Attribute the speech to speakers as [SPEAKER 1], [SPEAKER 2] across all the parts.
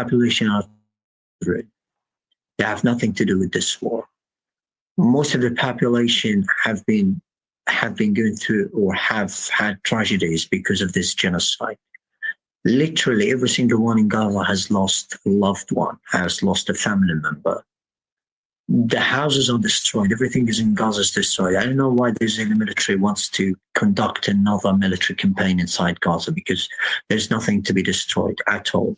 [SPEAKER 1] population are they have nothing to do with this war. Most of the population have been going through or have had tragedies because of this genocide. Literally every single one in Gaza has lost a loved one, has lost a family member. The houses are destroyed. Everything is in Gaza is destroyed. I don't know why the Israeli military wants to conduct another military campaign inside Gaza, because there's nothing to be destroyed at all.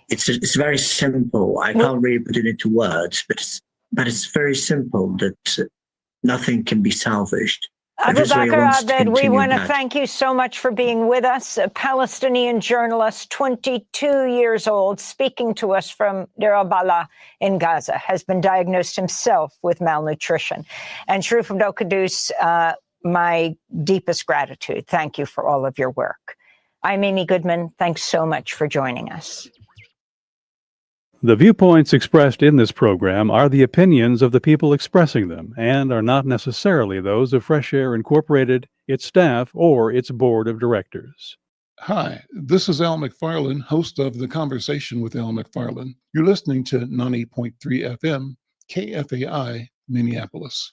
[SPEAKER 1] It's very simple. I can't really put it into words, but it's very simple that nothing can be salvaged.
[SPEAKER 2] Abu Bakr Abed, we want to thank you so much for being with us. A Palestinian journalist, 22 years old, speaking to us from Deir al-Balah in Gaza, has been diagnosed himself with malnutrition. And Sharif Abdel-Quddus, my deepest gratitude. Thank you for all of your work. I'm Amy Goodman. Thanks so much for joining us.
[SPEAKER 3] The viewpoints expressed in this program are the opinions of the people expressing them and are not necessarily those of Fresh Air Incorporated, its staff, or its board of directors.
[SPEAKER 4] Hi, this is Al McFarlane, host of The Conversation with Al McFarlane. You're listening to 98.3 FM, KFAI, Minneapolis.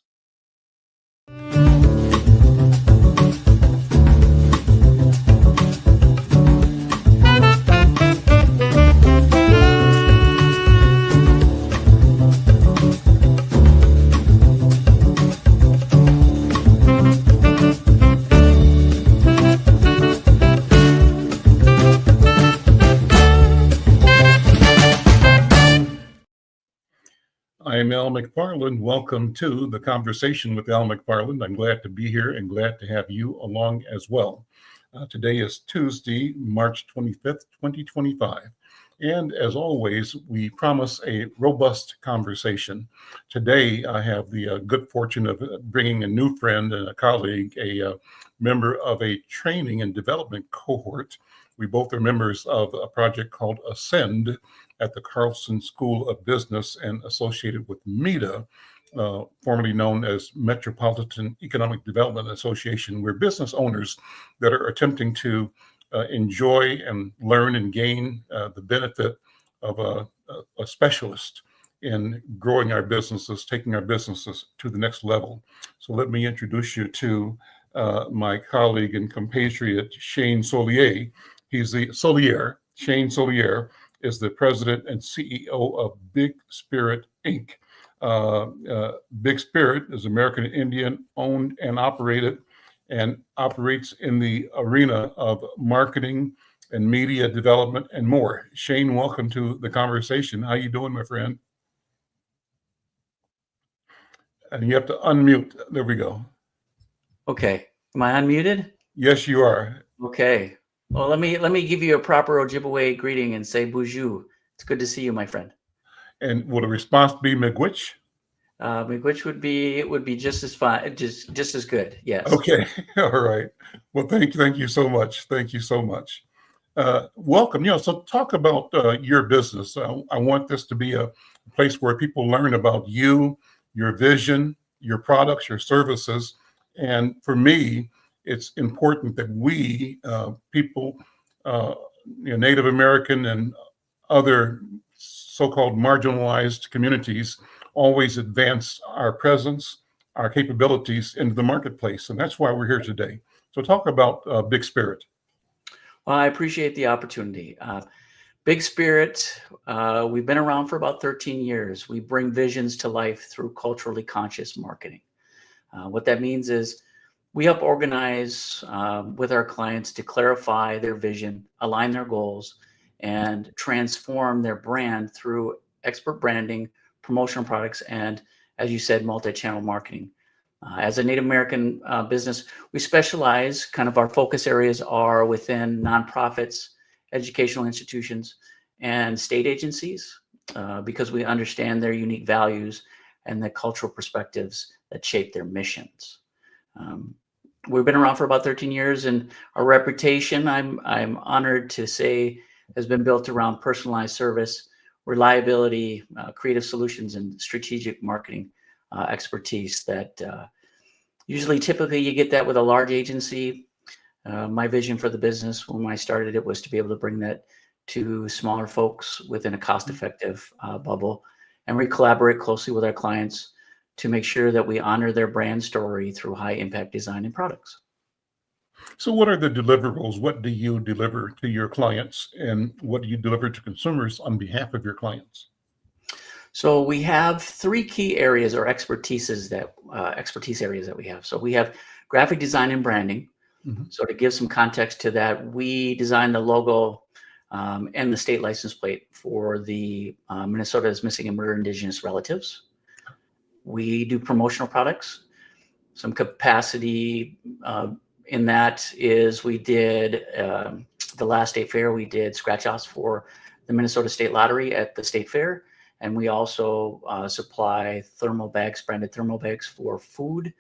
[SPEAKER 4] I'm Al McFarlane. Welcome to The Conversation with Al McFarlane. I'm glad to be here and glad to have you along as well. Today is Tuesday, March 25th, 2025. And as always, we promise a robust conversation. Today, I have the good fortune of bringing a new friend and a colleague, a member of a training and development cohort. We both are members of a project called Ascend at the Carlson School of Business and associated with MEDA, formerly known as Metropolitan Economic Development Association. We're business owners that are attempting to enjoy and learn and gain the benefit of a specialist in growing our businesses, taking our businesses to the next level. So let me introduce you to my colleague and compatriot, Shane Solier. He's the Solier. Shane Solier is the president and CEO of Big Spirit, Inc. Big Spirit is American Indian owned and operated and operates in the arena of marketing and media development and more. Shane, welcome to the conversation. How you doing, my friend? And you have to unmute. There we go.
[SPEAKER 5] Okay. Am I unmuted?
[SPEAKER 4] Yes, you are.
[SPEAKER 5] Okay. Well, let me give you a proper Ojibwe greeting and say bonjour. It's good to see you, my friend.
[SPEAKER 4] And will the response be Miigwech?
[SPEAKER 5] Miigwech would be just as fine, just as good. Yes.
[SPEAKER 4] Okay. All right. Well, thank you so much. Thank you so much. Welcome. So talk about your business. I want this to be a place where people learn about you, your vision, your products, your services. And for me, it's important that we, people, Native American and other so-called marginalized communities, always advance our presence, our capabilities into the marketplace. And that's why we're here today. So talk about Big Spirit.
[SPEAKER 5] Well, I appreciate the opportunity. Big Spirit, we've been around for about 13 years. We bring visions to life through culturally conscious marketing. What that means is we help organize with our clients to clarify their vision, align their goals, and transform their brand through expert branding, promotional products, and, as you said, multi-channel marketing. As a Native American business, we specialize, kind of our focus areas are within nonprofits, educational institutions, and state agencies, because we understand their unique values and the cultural perspectives that shape their missions. We've been around for about 13 years, and our reputation, I'm honored to say, has been built around personalized service, reliability, creative solutions, and strategic marketing expertise that typically you get that with a large agency. My vision for the business when I started it was to be able to bring that to smaller folks within a cost-effective bubble. And we collaborate closely with our clients to make sure that we honor their brand story through high impact design and products.
[SPEAKER 4] So what are the deliverables? What do you deliver to your clients, and what do you deliver to consumers on behalf of your clients?
[SPEAKER 5] So we have three key areas or expertise areas that we have. So we have graphic design and branding. Mm-hmm. So to give some context to that, we designed the logo and the state license plate for the Minnesota is Missing and Murdered Indigenous Relatives. We do promotional products. Some capacity in that is we did the last state fair, we did scratch-offs for the Minnesota State Lottery at the state fair. And we also supply branded thermal bags for food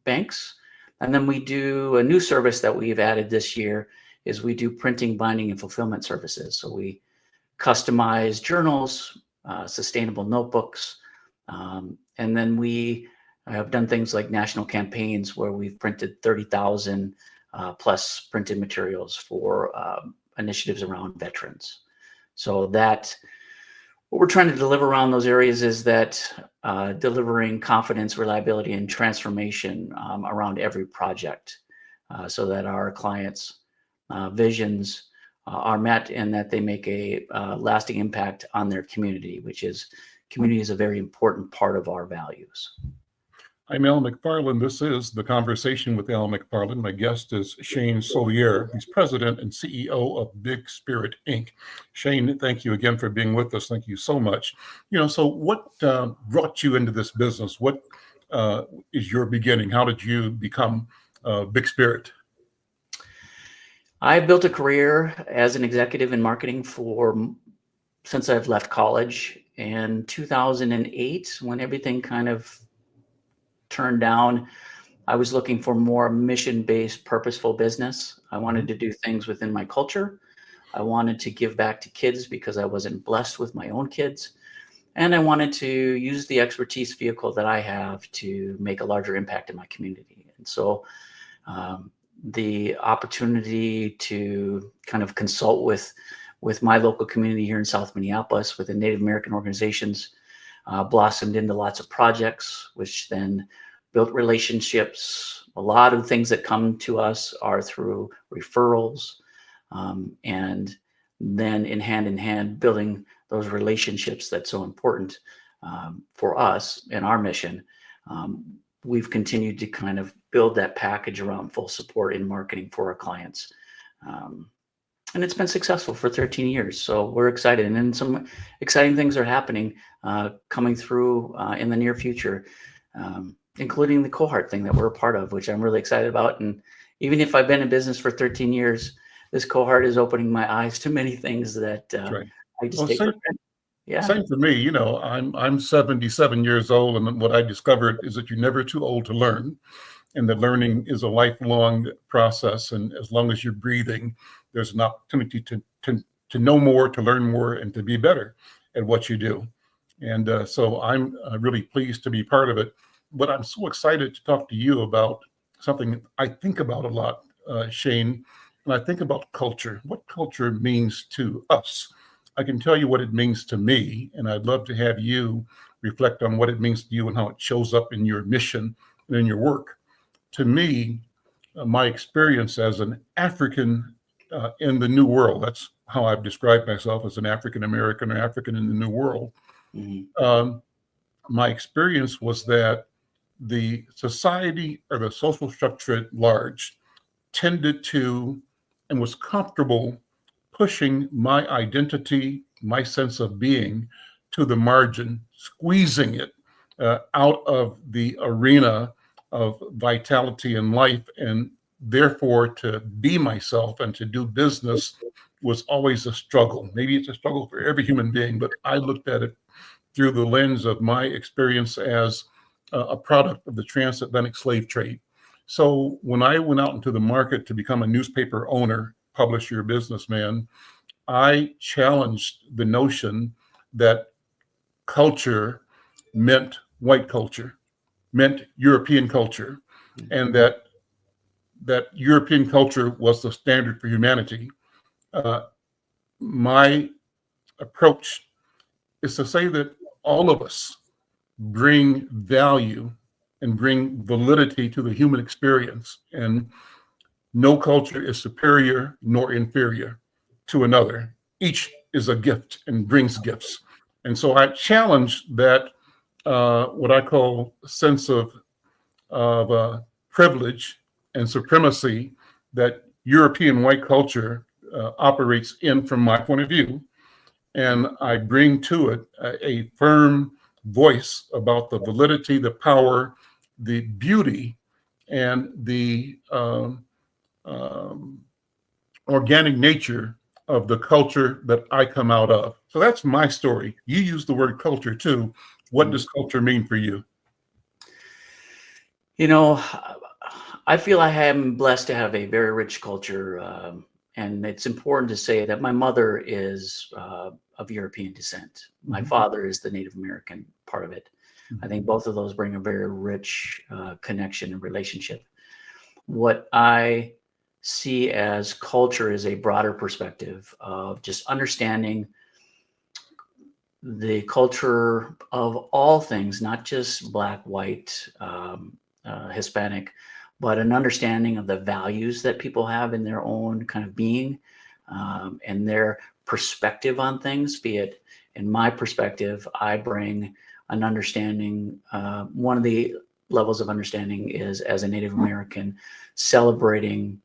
[SPEAKER 5] banks. And then we do a new service that we've added this year is we do printing, binding, and fulfillment services. So we customize journals, sustainable notebooks, and then we have done things like national campaigns where we've printed 30,000 plus printed materials for initiatives around veterans. So that what we're trying to deliver around those areas is that delivering confidence, reliability, and transformation around every project so that our clients' visions are met and that they make a lasting impact on their community, community is a very important part of our values.
[SPEAKER 4] I'm Al McFarlane. This is The Conversation with Al McFarlane. My guest is Shane Solier. He's president and CEO of Big Spirit, Inc. Shane, thank you again for being with us. Thank you so much. So what brought you into this business? What is your beginning? How did you become Big Spirit?
[SPEAKER 5] I built a career as an executive in marketing since I've left college. In 2008, when everything kind of turned down, I was looking for more mission-based, purposeful business. I wanted to do things within my culture. I wanted to give back to kids because I wasn't blessed with my own kids. And I wanted to use the expertise vehicle that I have to make a larger impact in my community. And so the opportunity to kind of consult with my local community here in South Minneapolis with the Native American organizations blossomed into lots of projects, which then built relationships. A lot of things that come to us are through referrals, and then in hand building those relationships that's so important for us and our mission. We've continued to kind of build that package around full support in marketing for our clients. And it's been successful for 13 years. So we're excited. And then some exciting things are happening coming through in the near future, including the cohort thing that we're a part of, which I'm really excited about. And even if I've been in business for 13 years, this cohort is opening my eyes to many things that
[SPEAKER 4] right.
[SPEAKER 5] I just take for granted. Yeah.
[SPEAKER 4] Same for me. I'm 77 years old, and what I discovered is that you're never too old to learn, and that learning is a lifelong process. And as long as you're breathing, there's an opportunity to know more, to learn more, and to be better at what you do. And so I'm really pleased to be part of it. But I'm so excited to talk to you about something I think about a lot, Shane, and I think about culture, what culture means to us. I can tell you what it means to me, and I'd love to have you reflect on what it means to you and how it shows up in your mission and in your work. To me, my experience as an African in the New World, that's how I've described myself, as an African American or African in the New World. Mm-hmm. My experience was that the society or the social structure at large tended to and was comfortable pushing my identity, my sense of being to the margin, squeezing it out of the arena of vitality and life. And therefore, to be myself and to do business was always a struggle. Maybe it's a struggle for every human being, but I looked at it through the lens of my experience as a product of the transatlantic slave trade. So when I went out into the market to become a newspaper owner, publisher, businessman, I challenged the notion that culture meant white culture, meant European culture, and that European culture was the standard for humanity. my approach is to say that all of us bring value and bring validity to the human experience. And no culture is superior nor inferior to another. Each is a gift and brings gifts. And so I challenge that, what I call sense of privilege and supremacy that European white culture operates in from my point of view. And I bring to it a firm voice about the validity, the power, the beauty, and the organic nature of the culture that I come out of. So that's my story. You use the word culture too. What does culture mean for you?
[SPEAKER 5] You know, I feel I am blessed to have a very rich culture. And it's important to say that my mother is of European descent. My father is the Native American part of it. I think both of those bring a very rich connection and relationship. What I see as culture is a broader perspective of just understanding the culture of all things, not just Black, white, Hispanic, but an understanding of the values that people have in their own kind of being, and their perspective on things. Be it in my perspective, I bring an understanding. One of the levels of understanding is, as a Native American, celebrating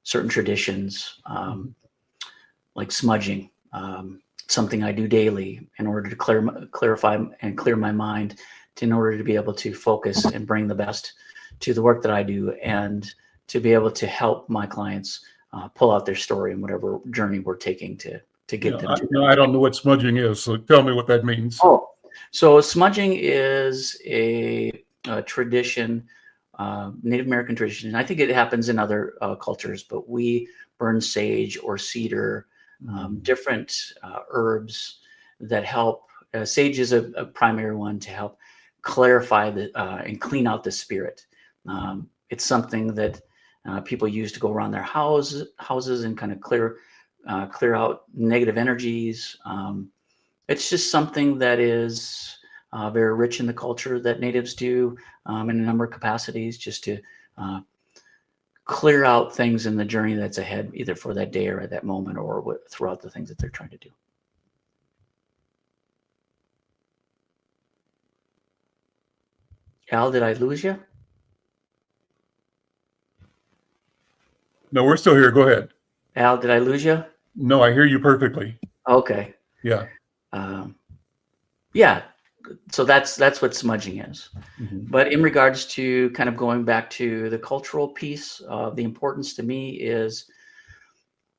[SPEAKER 5] certain traditions, like smudging, something I do daily in order to clarify and clear my mind, in order to be able to focus and bring the best to the work that I do, and to be able to help my clients pull out their story in whatever journey we're taking to get them to.
[SPEAKER 4] I don't know what smudging is, so tell me what that means.
[SPEAKER 5] Oh, so smudging is a tradition, Native American tradition. And I think it happens in other cultures, but we burn sage or cedar, different herbs that help. Sage is a primary one to help clarify and clean out the spirit. It's something that people use to go around their houses and kind of clear out negative energies. It's just something that is very rich in the culture that natives do in a number of capacities, just to clear out things in the journey that's ahead, either for that day or at that moment, or throughout the things that they're trying to do. Al, did I lose you?
[SPEAKER 4] No, we're still here. Go ahead.
[SPEAKER 5] Al, did I lose you?
[SPEAKER 4] No, I hear you perfectly.
[SPEAKER 5] Okay.
[SPEAKER 4] Yeah.
[SPEAKER 5] Yeah. So that's what smudging is. But in regards to kind of going back to the cultural piece, the importance to me is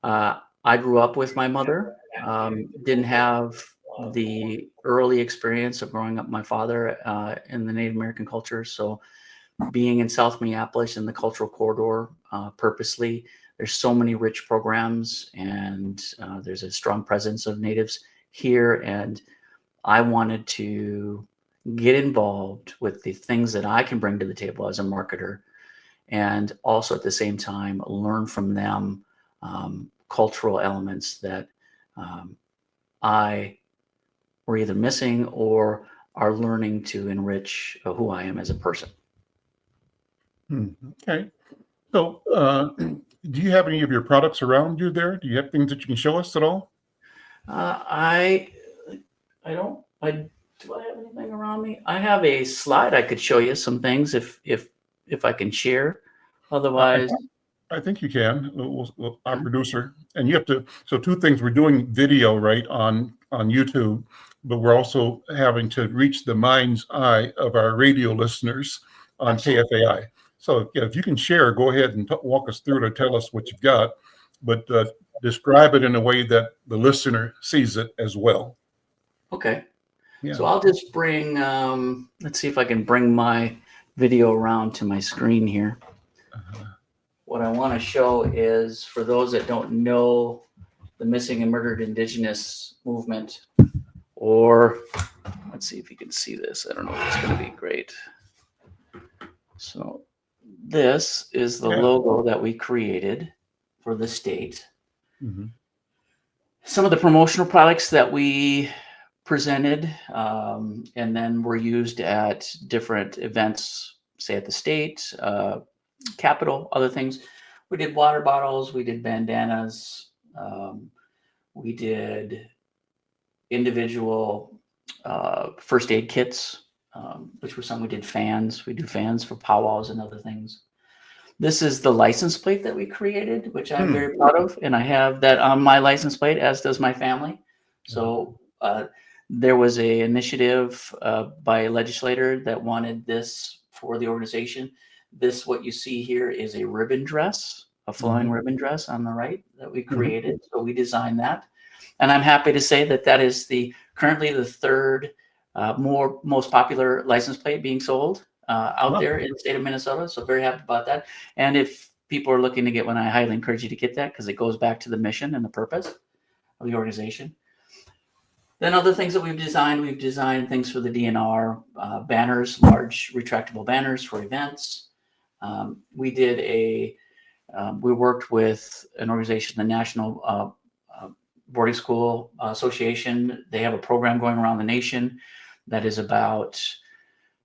[SPEAKER 5] I grew up with my mother, didn't have the early experience of growing up with my father in the Native American culture. So being in South Minneapolis in the cultural corridor, purposely, there's so many rich programs, and there's a strong presence of natives here. And I wanted to get involved with the things that I can bring to the table as a marketer, and also at the same time learn from them cultural elements that I were either missing or are learning to enrich who I am as a person.
[SPEAKER 4] Okay. So do you have any of your products around you there? Do you have things that you can show us at all?
[SPEAKER 5] I don't. Do I have anything around me? I have a slide I could show you some things if I can share. Otherwise,
[SPEAKER 4] I think you can. Our producer, and you have to. So two things: we're doing video right on YouTube, but we're also having to reach the mind's eye of our radio listeners on
[SPEAKER 5] absolutely.
[SPEAKER 4] KFAI. So yeah, if you can share, go ahead and walk us through to tell us what you've got, but describe it in a way that the listener sees it as well.
[SPEAKER 5] Okay.
[SPEAKER 4] Yeah.
[SPEAKER 5] So I'll just bring, let's see if I can bring my video around to my screen here. What I want to show is, for those that don't know the Missing and Murdered Indigenous movement, or let's see if you can see this. I don't know if it's going to be great. So this is the logo that we created for the state. some of the promotional products that we presented, and then were used at different events, say at the state, Capitol, other things. We did water bottles, we did bandanas, we did individual first aid kits, which were some. We did fans. We do fans for powwows and other things. This is the license plate that we created, which I'm very proud of, and I have that on my license plate, as does my family. So there was a initiative by a legislator that wanted this for the organization. This, what you see here, is a ribbon dress, a flowing ribbon dress on the right that we created. So we designed that, and I'm happy to say that that is currently the third most popular license plate being sold out there in the state of Minnesota. So very happy about that. And if people are looking to get one, I highly encourage you to get that, because it goes back to the mission and the purpose of the organization. Then other things that we've designed things for the DNR, banners, large retractable banners for events. We worked with an organization, the National Boarding School Association. They have a program going around the nation that is about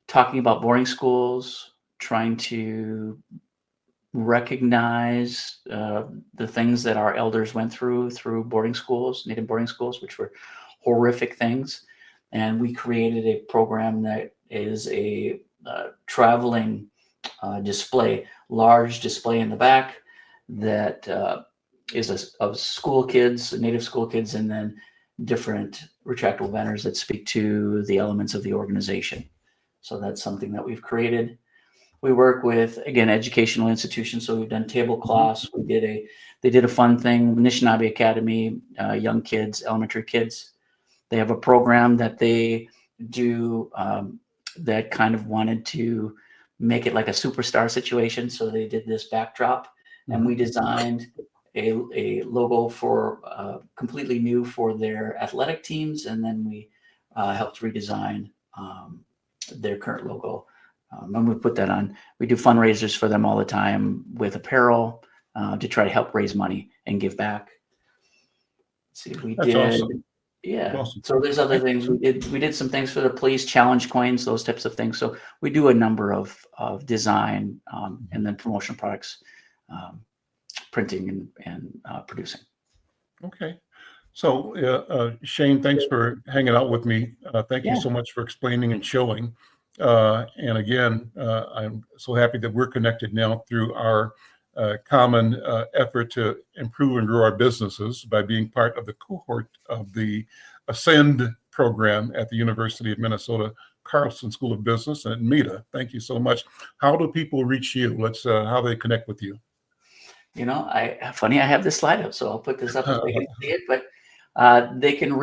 [SPEAKER 5] talking about boarding schools, trying to recognize the things that our elders went through boarding schools, Native boarding schools, which were horrific things. And we created a program that is a traveling display, large display in the back that is of school kids, Native school kids, and then different retractable banners that speak to the elements of the organization. So that's something that we've created. We work with, again, educational institutions. So we've done tablecloths. They did a fun thing, Anishinaabe Academy, young kids, elementary kids. They have a program that they do that kind of wanted to make it like a superstar situation. So they did this backdrop, and we designed a logo for completely new for their athletic teams. And then we helped redesign their current logo. And we put that on. We do fundraisers for them all the time with apparel to try to help raise money and give back. Let's see, we did. Awesome. Yeah. Awesome. So there's other things we did. We did some things for the police, challenge coins, those types of things. So we do a number of design and then promotional products, printing and producing. Okay. So Shane, thanks for hanging out with me. Thank you so much for explaining and showing. And again, I'm so happy that we're connected now through our common effort to improve and grow our businesses by being part of the cohort of the Ascend program at the University of Minnesota Carlson School of Business and META. Thank you so much. How do people reach you? How they connect with you? You know, I have this slide up, so I'll put this up so they can see it. But they can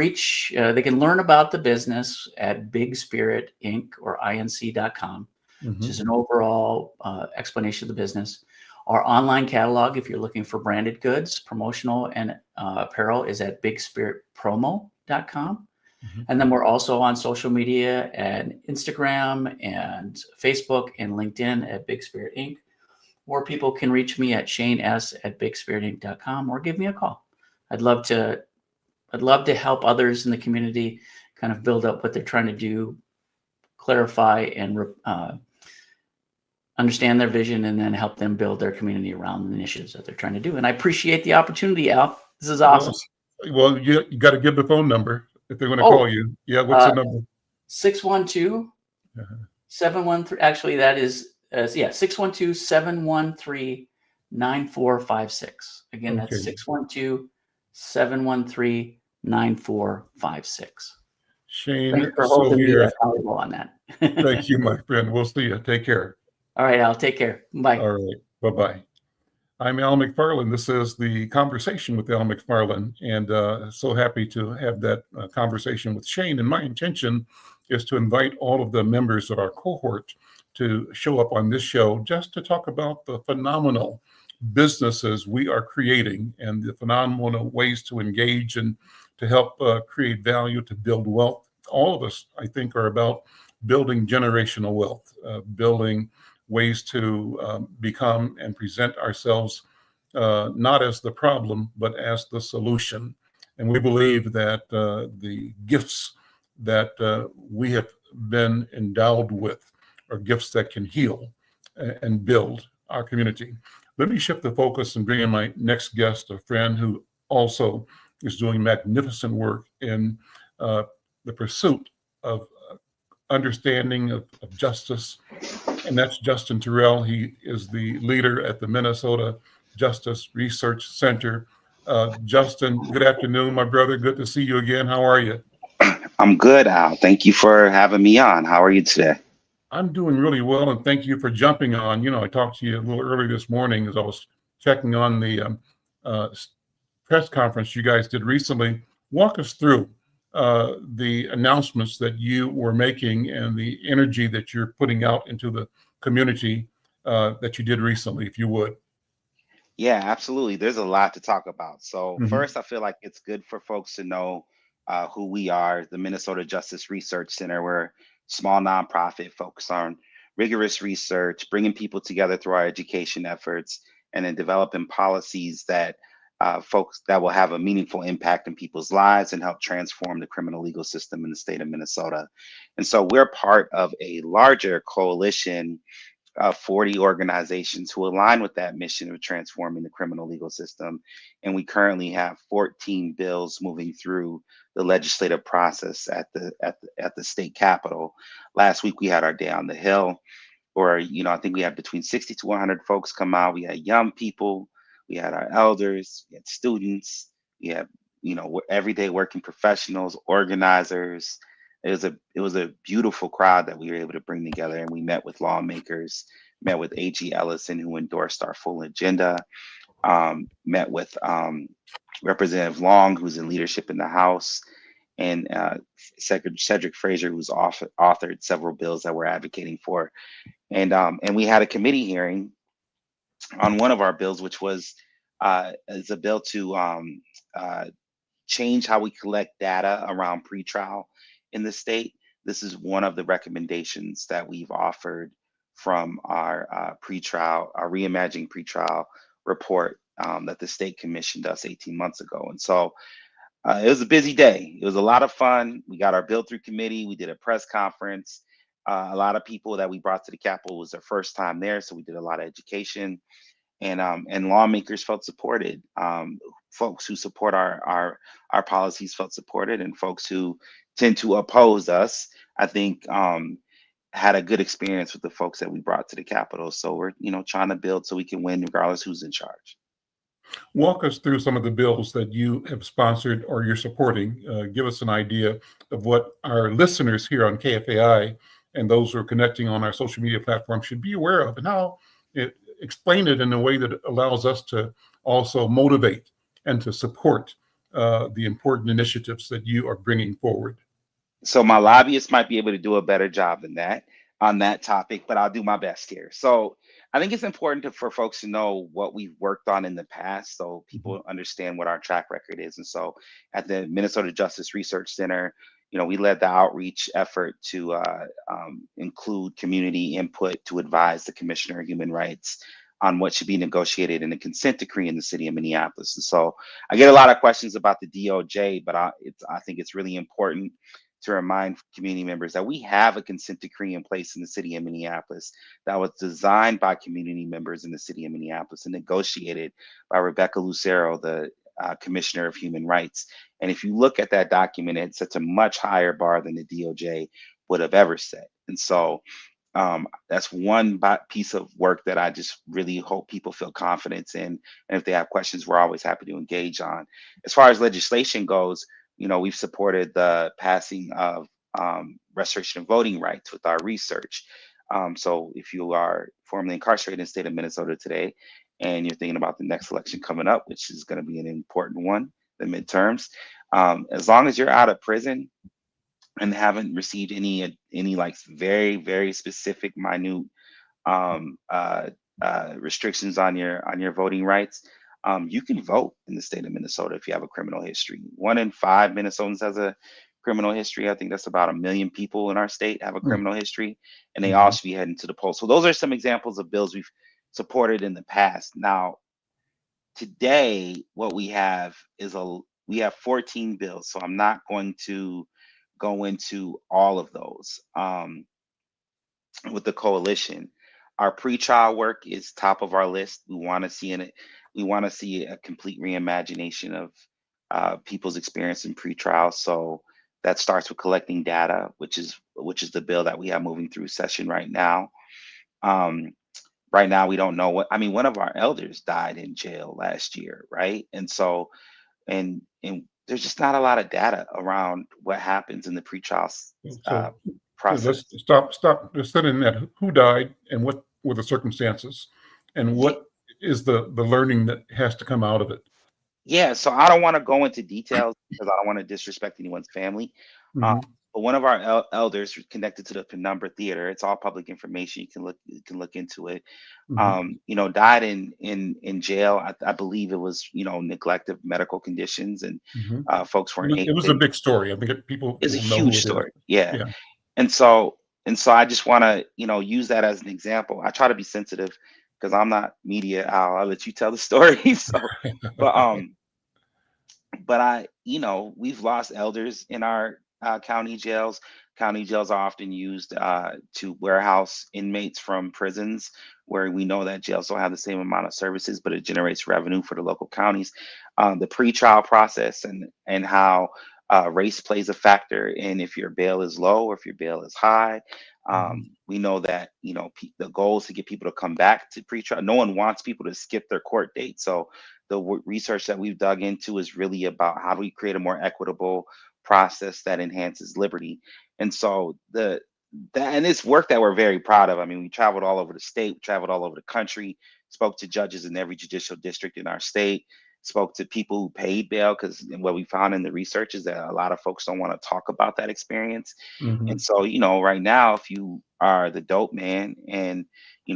[SPEAKER 5] learn about the business at Big Spirit Inc. or inc.com, which is an overall explanation of the business. Our online catalog, if you're looking for branded goods, promotional and apparel, is at bigspiritpromo.com. And then we're also on social media and Instagram and Facebook and LinkedIn at Big Spirit Inc. Or people can reach me at shanes@bigspiritinc.com or give me a call. I'd love to help others in the community kind of build up what they're trying to do, clarify and understand their vision, and then help them build their community around the initiatives that they're trying to do. And I appreciate the opportunity, Al. This is awesome. Well, you got to give the phone number if they're going to call you. Yeah, what's the number? 612-713. Actually, that is 612-713-9456. Again, that's 612-713-9456. Shane, thanks for holding me accountable on that. Thank you, my friend. We'll see you. Take care. All right, Al. Take care. Bye. All right. Bye-bye. I'm Al McFarlane. This is the Conversation with Al McFarlane, and so happy to have that conversation with Shane. And my intention is to invite all of the members of our cohort to show up on this show just to talk about the phenomenal businesses we are creating and the phenomenal ways to engage and to help create value, to build wealth. All of us, I think, are about building generational wealth, building ways to become and present ourselves not as the problem, but as the solution.
[SPEAKER 4] And we believe that the gifts that we have been endowed with are gifts that can heal and build our community. Let me shift the focus and bring in my next guest, a friend who also is doing magnificent work in the pursuit of understanding of justice, and that's Justin Terrell. He is the leader at the Minnesota Justice Research Center. Justin, good afternoon, my brother. Good to see you again. How are you?
[SPEAKER 6] I'm good, Al. Thank you for having me on. How are you today?
[SPEAKER 4] I'm doing really well, and thank you for jumping on. You know, I talked to you a little early this morning as I was checking on the press conference you guys did recently. Walk us through the announcements that you were making and the energy that you're putting out into the community that you did recently, if you would.
[SPEAKER 6] Yeah, absolutely. There's a lot to talk about. So
[SPEAKER 4] Mhm.
[SPEAKER 6] first, I feel like it's good for folks to know who we are, the Minnesota Justice Research Center. We're a small nonprofit focused on rigorous research, bringing people together through our education efforts, and then developing policies that folks that will have a meaningful impact in people's lives and help transform the criminal legal system in the state of Minnesota. And so we're part of a larger coalition 40 organizations who align with that mission of transforming the criminal legal system. And we currently have 14 bills moving through the legislative process at the state capitol. Last week we had our day on the Hill, or I think we had between 60 to 100 folks come out. We had young people, we had our elders, we had students, we had everyday working professionals, organizers. It was a beautiful crowd that we were able to bring together, and we met with lawmakers, met with AG Ellison, who endorsed our full agenda, met with Representative Long, who's in leadership in the House, and Cedric Frazier, who's authored several bills that we're advocating for. And we had a committee hearing on one of our bills, which was is a bill to change how we collect data around pretrial in the state. This is one of the recommendations that we've offered from our reimagining pretrial report that the state commissioned us 18 months ago. And so it was a busy day. It was a lot of fun. We got our bill through committee. We did a press conference. A lot of people that we brought to the Capitol was their first time there, so we did a lot of education, and lawmakers felt supported. Folks who support our policies felt supported, and folks who tend to oppose us, I think, had a good experience with the folks that we brought to the Capitol. So we're trying to build so we can win regardless who's in charge.
[SPEAKER 4] Walk us through some of the bills that you have sponsored or you're supporting. Give us an idea of what our listeners here on KFAI and those who are connecting on our social media platform should be aware of, and how explain it in a way that allows us to also motivate and to support the important initiatives that you are bringing forward.
[SPEAKER 6] So my lobbyists might be able to do a better job than that on that topic, but I'll do my best here. So I think it's important for folks to know what we've worked on in the past, so people understand what our track record is. And so at the Minnesota Justice Research Center, we led the outreach effort to include community input to advise the Commissioner of Human Rights on what should be negotiated in a consent decree in the city of Minneapolis. And so I get a lot of questions about the DOJ, but I think it's really important to remind community members that we have a consent decree in place in the city of Minneapolis that was designed by community members in the city of Minneapolis and negotiated by Rebecca Lucero, the Commissioner of Human Rights. And if you look at that document, it sets a much higher bar than the DOJ would have ever set. And so that's one piece of work that I just really hope people feel confidence in. And if they have questions, we're always happy to engage on. As far as legislation goes, we've supported the passing of restoration of voting rights with our research. So if you are formerly incarcerated in the state of Minnesota today, and you're thinking about the next election coming up, which is going to be an important one, the midterms, as long as you're out of prison and haven't received any like very, very specific, minute restrictions on your voting rights, you can vote in the state of Minnesota if you have a criminal history. 1 in 5 Minnesotans has a criminal history. I think that's about 1 million people in our state have a criminal history, and they all should be heading to the polls. So those are some examples of bills we've supported in the past. Now, today, what we have is we have 14 bills, so I'm not going to go into all of those. With the coalition, our pretrial work is top of our list. We want to see a complete reimagination of people's experience in pretrial. So that starts with collecting data, which is the bill that we have moving through session right now. Um, right now, we don't know what. I mean, one of our elders died in jail last year, right? And so, and there's just not a lot of data around what happens in the pretrial uh,
[SPEAKER 4] So let's
[SPEAKER 6] process.
[SPEAKER 4] stop. Just sit in that. Who died and what were the circumstances, and what is the learning that has to come out of it?
[SPEAKER 6] Yeah, so I don't want to go into details because I don't want to disrespect anyone's family. Uh,
[SPEAKER 4] Hmm.
[SPEAKER 6] but one of our elders connected to the Penumbra Theater, it's all public information. You can look into it.
[SPEAKER 4] Hmm.
[SPEAKER 6] Died in jail. I believe it was neglect of medical conditions, and
[SPEAKER 4] Hmm.
[SPEAKER 6] folks weren't
[SPEAKER 4] It
[SPEAKER 6] able
[SPEAKER 4] was a
[SPEAKER 6] to.
[SPEAKER 4] big story. I think people
[SPEAKER 6] It's a
[SPEAKER 4] will know who
[SPEAKER 6] huge
[SPEAKER 4] it is.
[SPEAKER 6] story. Yeah,
[SPEAKER 4] Yeah.
[SPEAKER 6] and so I just want to use that as an example. I try to be sensitive because I'm not media. I'll let you tell the story. So, but we've lost elders in our county jails. County jails are often used to warehouse inmates from prisons, where we know that jails don't have the same amount of services, but it generates revenue for the local counties. The pretrial process and how race plays a factor in if your bail is low or if your bail is high.
[SPEAKER 4] Mhm.
[SPEAKER 6] We know that the goal is to get people to come back to pretrial. No one wants people to skip their court date, so the research that we've dug into is really about how do we create a more equitable process that enhances liberty. And so and it's work that we're very proud of. I mean, we traveled all over the state, we traveled all over the country, spoke to judges in every judicial district in our state, spoke to people who paid bail, because what we found in the research is that a lot of folks don't want to talk about that experience. And
[SPEAKER 4] Mhm.
[SPEAKER 6] so, right now, if you are the dope man, and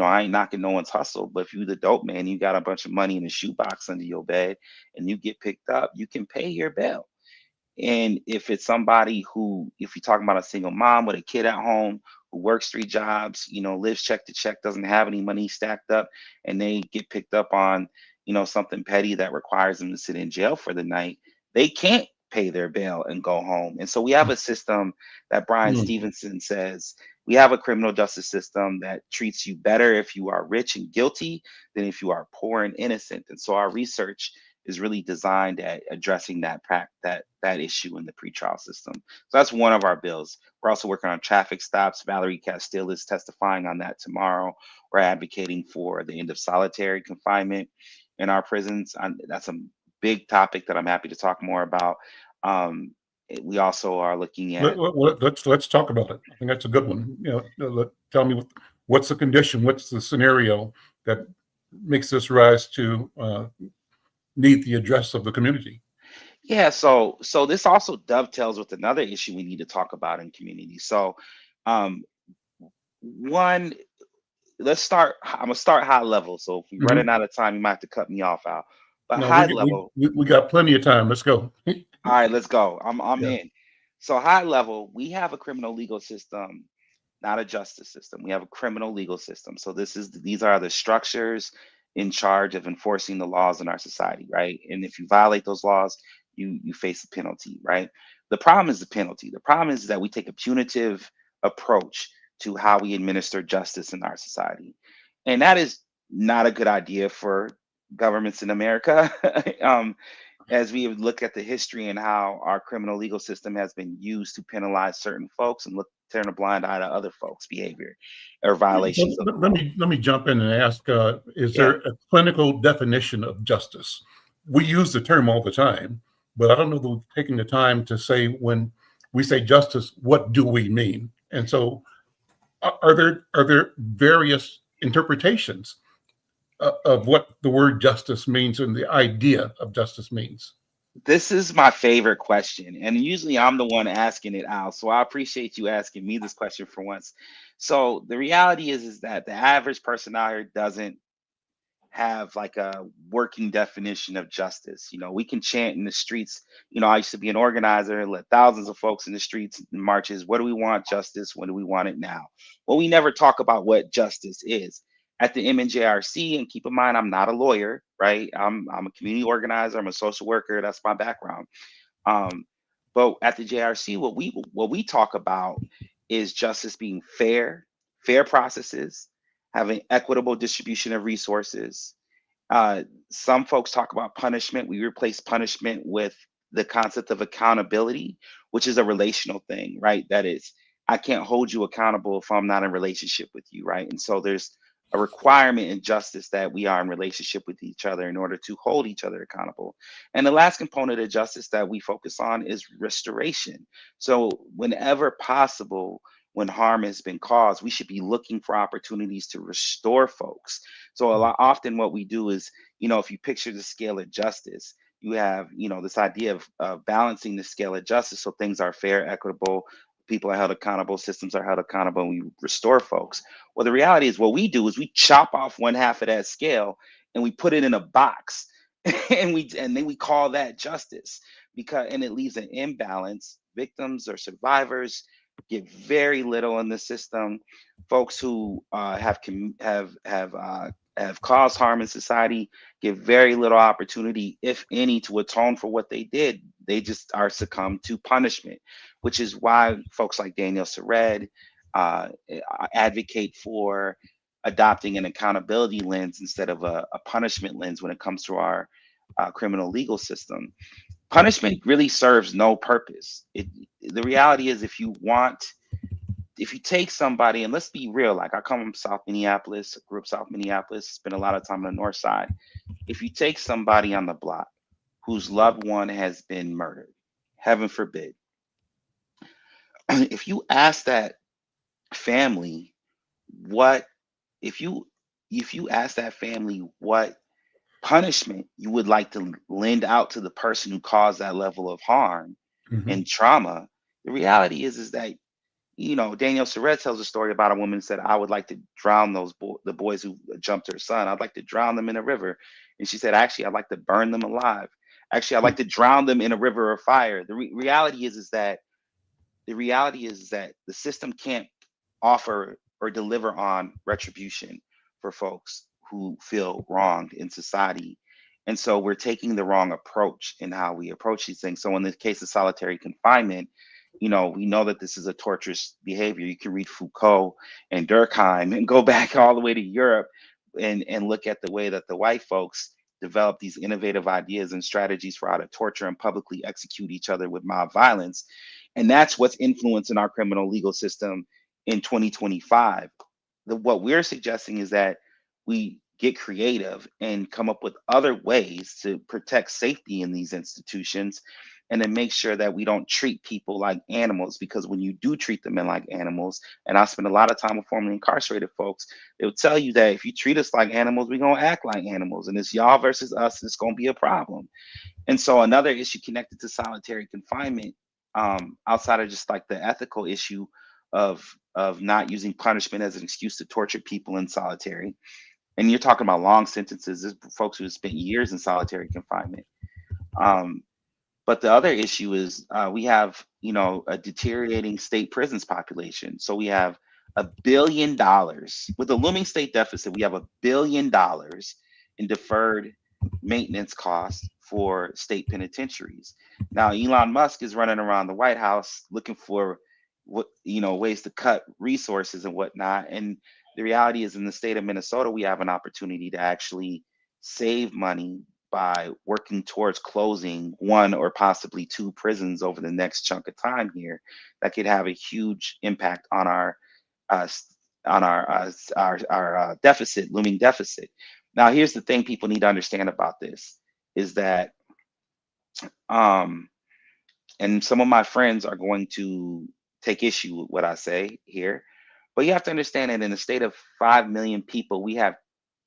[SPEAKER 6] I ain't knocking no one's hustle, but if you the dope man, you got a bunch of money in a shoebox under your bed and you get picked up, you can pay your bail. And if it's somebody who, if you're talking about a single mom with a kid at home who works 3 jobs, lives check to check, doesn't have any money stacked up, and they get picked up on, something petty that requires them to sit in jail for the night, they can't pay their bail and go home. And so we have a system that Brian
[SPEAKER 4] Mm.
[SPEAKER 6] Stevenson says, we have a criminal justice system that treats you better if you are rich and guilty than if you are poor and innocent. And so our research is really designed at addressing that issue in the pretrial system. So that's one of our bills. We're also working on traffic stops. Valerie Castile is testifying on that tomorrow. We're advocating for the end of solitary confinement in our prisons. That's a big topic that I'm happy to talk more about. We also are looking at.
[SPEAKER 4] Let's talk about it. I think that's a good one. Tell me what's the condition, what's the scenario that makes this rise to need the address of the community.
[SPEAKER 6] Yeah, so this also dovetails with another issue we need to talk about in community. So, um, one, let's start. I'm gonna start high level. So if we're running
[SPEAKER 4] Mhm.
[SPEAKER 6] out of time, you might have to cut me off, Al. But
[SPEAKER 4] No,
[SPEAKER 6] high level,
[SPEAKER 4] we got plenty of time. Let's go.
[SPEAKER 6] all right, let's go. I'm
[SPEAKER 4] Yeah.
[SPEAKER 6] in. So high level, we have a criminal legal system, not a justice system. We have a criminal legal system. So these are the structures in charge of enforcing the laws in our society, right? And if you violate those laws, you face a penalty, right? The problem is the penalty. The problem is that we take a punitive approach to how we administer justice in our society. And that is not a good idea for governments in America. As we look at the history and how our criminal legal system has been used to penalize certain folks and turn a blind eye to other folks' behavior or
[SPEAKER 4] So
[SPEAKER 6] violations of the law.
[SPEAKER 4] let me jump in and ask: is
[SPEAKER 6] Yeah.
[SPEAKER 4] there a clinical definition of justice? We use the term all the time, but I don't know that we've taken the time to say, when we say justice, what do we mean? And so, are there various interpretations of what the word justice means and the idea of justice means?
[SPEAKER 6] This is my favorite question. And usually I'm the one asking it out. So I appreciate you asking me this question for once. So the reality is that the average person out here doesn't have like a working definition of justice. We can chant in the streets. I used to be an organizer and let thousands of folks in the streets and marches. What do we want? Justice. When do we want it now? Well, we never talk about what justice is. At the MNJRC, and keep in mind, I'm not a lawyer, right? I'm a community organizer. I'm a social worker. That's my background. Um, but at the JRC, what we talk about is justice being fair processes, having equitable distribution of resources. Some folks talk about punishment. We replace punishment with the concept of accountability, which is a relational thing, right? That is, I can't hold you accountable if I'm not in relationship with you, right? And so there's a requirement in justice that we are in relationship with each other in order to hold each other accountable. And the last component of justice that we focus on is restoration. So whenever possible, when harm has been caused, we should be looking for opportunities to restore folks. So a lot often what we do is, if you picture the scale of justice, you have, this idea of balancing the scale of justice so things are fair, equitable, people are held accountable, systems are held accountable, and we restore folks. Well, the reality is what we do is we chop off one half of that scale and we put it in a box and then we call that justice, and it leaves an imbalance. Victims or survivors get very little in the system. Folks who have caused harm in society get very little opportunity, if any, to atone for what they did. They just are succumbed to punishment, which is why folks like Daniel Sered advocate for adopting an accountability lens instead of a punishment lens when it comes to our criminal legal system. Punishment really serves no purpose. The reality is, if you take somebody, and let's be real, like I come from South Minneapolis, grew up South Minneapolis, spent a lot of time on the north side. If you take somebody on the block whose loved one has been murdered, heaven forbid, if you ask that family what if you ask that family what punishment you would like to lend out to the person who caused that level of harm and trauma, the reality is that Daniel Sered tells a story about a woman who said, I would like to drown the boys who jumped her son. I'd like to drown them in a river. And she said, actually, I'd like to burn them alive. Actually, I'd like to drown them in a river of fire. The reality is that the system can't offer or deliver on retribution for folks who feel wronged in society. And so we're taking the wrong approach in how we approach these things. So in the case of solitary confinement, we know that this is a torturous behavior. You can read Foucault and Durkheim and go back all the way to Europe and look at the way that the white folks developed these innovative ideas and strategies for how to torture and publicly execute each other with mob violence. And that's what's influencing our criminal legal system in 2025. What we're suggesting is that we get creative and come up with other ways to protect safety in these institutions, and then make sure that we don't treat people like animals, because when you do treat them like animals, and I spend a lot of time with formerly incarcerated folks, they'll tell you that if you treat us like animals, we're going to act like animals, and it's y'all versus us, it's going to be a problem. And so another issue connected to solitary confinement, outside of just like the ethical issue of not using punishment as an excuse to torture people in solitary, and you're talking about long sentences, there's folks who have spent years in solitary confinement. But the other issue is we have, a deteriorating state prisons population. So we have $1 billion with a looming state deficit. We have $1 billion in deferred maintenance costs for state penitentiaries. Now, Elon Musk is running around the White House looking for ways to cut resources and whatnot. And the reality is, in the state of Minnesota, we have an opportunity to actually save money by working towards closing 1 or possibly 2 prisons over the next chunk of time here. That could have a huge impact on our deficit, looming deficit. Now, here's the thing people need to understand about this is that, and some of my friends are going to take issue with what I say here, but you have to understand that in a state of 5 million people, we have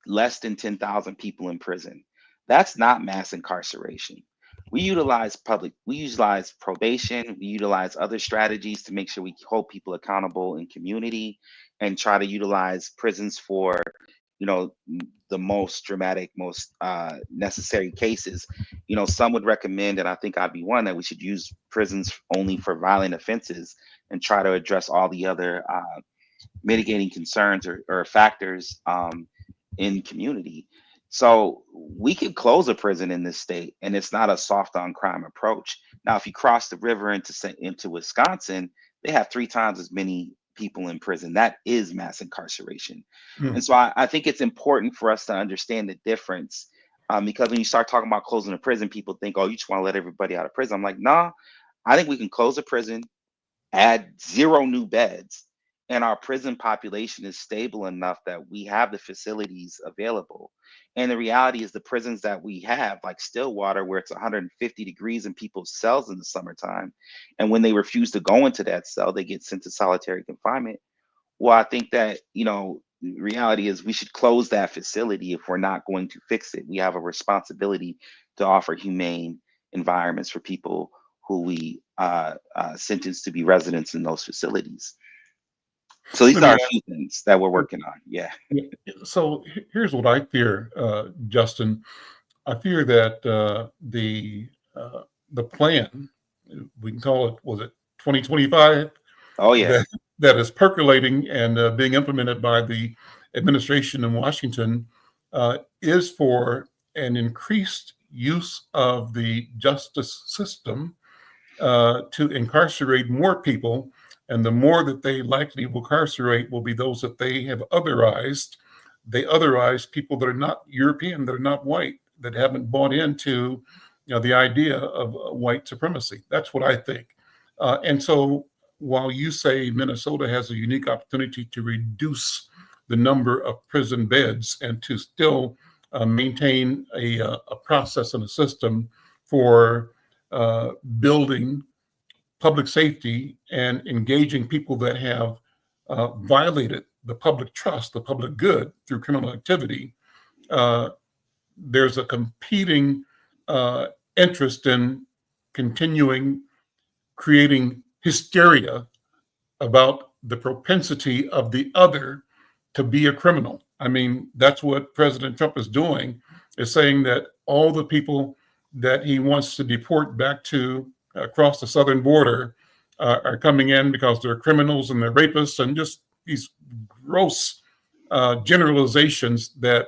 [SPEAKER 6] less than 10,000 people in prison. That's not mass incarceration. We utilize probation, we utilize other strategies to make sure we hold people accountable in community, and try to utilize prisons for, the most dramatic, most necessary cases. Some would recommend, and I think I'd be one, that we should use prisons only for violent offenses and try to address all the other mitigating concerns or factors in community. So we could close a prison in this state, and it's not a soft on crime approach. Now, if you cross the river into Wisconsin, they have 3 times as many people in prison. That is mass incarceration.
[SPEAKER 4] Hmm.
[SPEAKER 6] And so I think it's important for us to understand the difference. Because when you start talking about closing a prison, people think, oh, you just want to let everybody out of prison. I'm like, nah, I think we can close a prison, add 0 new beds, and our prison population is stable enough that we have the facilities available. And the reality is the prisons that we have, like Stillwater, where it's 150 degrees in people's cells in the summertime, and when they refuse to go into that cell, they get sent to solitary confinement. Well, I think that, reality is we should close that facility if we're not going to fix it. We have a responsibility to offer humane environments for people who we sentence to be residents in those facilities. So these
[SPEAKER 4] Let me
[SPEAKER 6] are a
[SPEAKER 4] ask.
[SPEAKER 6] few things that we're working on. Yeah.
[SPEAKER 4] So here's what I fear, Justin. I fear that the plan, we can call it, was it 2025,
[SPEAKER 6] Oh yeah.
[SPEAKER 4] that is percolating and being implemented by the administration in Washington, is for an increased use of the justice system to incarcerate more people. And the more that they likely will incarcerate will be those that they have otherized. They otherize people that are not European, that are not white, that haven't bought into the idea of white supremacy. That's what I think. And so while you say Minnesota has a unique opportunity to reduce the number of prison beds and to still maintain a process and a system for building public safety and engaging people that have violated the public trust, the public good through criminal activity, uh, there's a competing uh, interest in continuing creating hysteria about the propensity of the other to be a criminal. I mean, that's what President Trump is doing, is saying that all the people that he wants to deport back to across the southern border are coming in because they're criminals and they're rapists, and just these gross generalizations that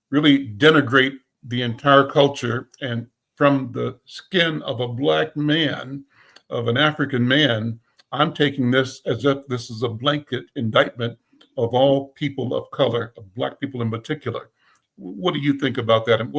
[SPEAKER 4] really denigrate the entire culture. And from the skin of a black man, of an African man, I'm taking this as if this is a blanket indictment of all people of color, of black people in particular. What do you think about that? And